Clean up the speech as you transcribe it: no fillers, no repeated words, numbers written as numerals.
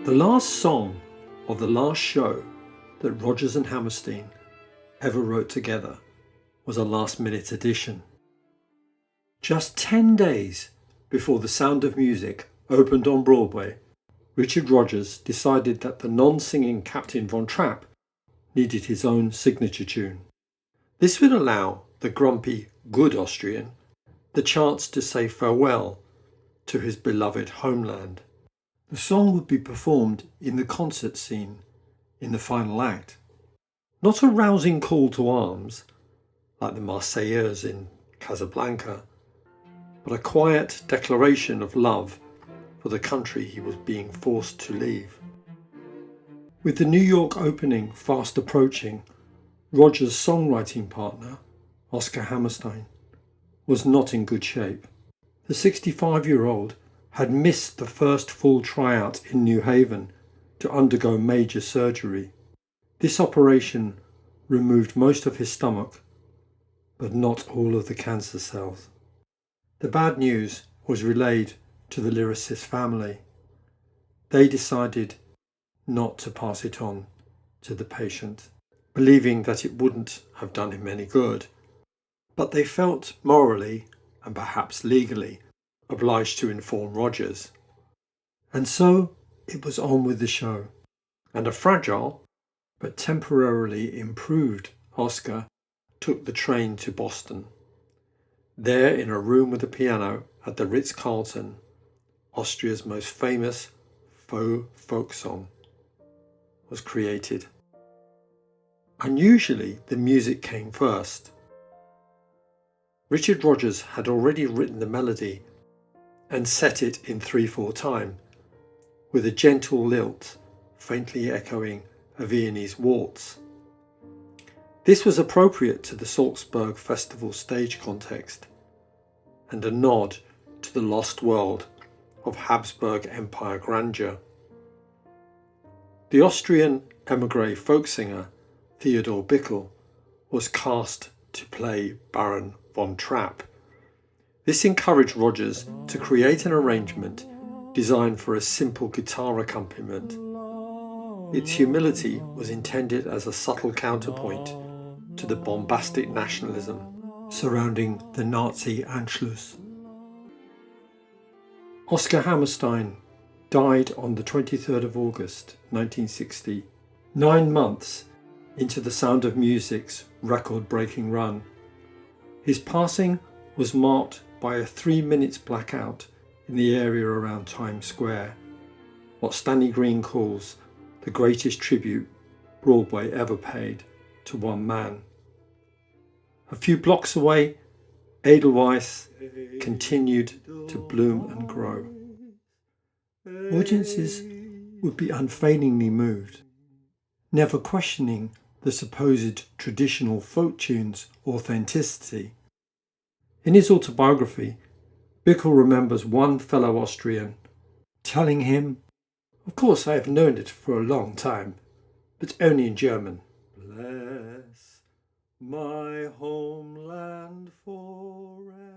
The last song of the last show that Rodgers and Hammerstein ever wrote together was a last-minute addition. Just 10 days before The Sound of Music opened on Broadway, Richard Rodgers decided that the non-singing Captain Von Trapp needed his own signature tune. This would allow the grumpy, good Austrian the chance to say farewell to his beloved homeland. The song would be performed in the concert scene in the final act. Not a rousing call to arms, like the Marseillaise in Casablanca, but a quiet declaration of love for the country he was being forced to leave. With the New York opening fast approaching, Rodgers' songwriting partner, Oscar Hammerstein, was not in good shape. The 65-year-old had missed the first full tryout in New Haven to undergo major surgery. This operation removed most of his stomach, but not all of the cancer cells. The bad news was relayed to the lyricist's family. They decided not to pass it on to the patient, believing that it wouldn't have done him any good. But they felt morally, and perhaps legally, obliged to inform Rodgers. And so it was on with the show, and a fragile but temporarily improved Oscar took the train to Boston. There, in a room with a piano at the Ritz-Carlton, Austria's most famous faux folk song was created. Unusually, the music came first. Richard Rodgers had already written the melody and set it in 3/4 time, with a gentle lilt faintly echoing a Viennese waltz. This was appropriate to the Salzburg Festival stage context and a nod to the lost world of Habsburg Empire grandeur. The Austrian émigré folk singer Theodor Bickel was cast to play Baron Von Trapp. This encouraged Rodgers to create an arrangement designed for a simple guitar accompaniment. Its humility was intended as a subtle counterpoint to the bombastic nationalism surrounding the Nazi Anschluss. Oscar Hammerstein died on the 23rd of August 1960, 9 months into The Sound of Music's record-breaking run. His passing was marked by a 3-minute blackout in the area around Times Square, what Stanley Green calls the greatest tribute Broadway ever paid to one man. A few blocks away, Edelweiss continued to bloom and grow. Audiences would be unfailingly moved, never questioning the supposed traditional folk tune's authenticity. In his autobiography, Bickel remembers one fellow Austrian telling him, "Of course I have known it for a long time, but only in German. Bless my homeland forever."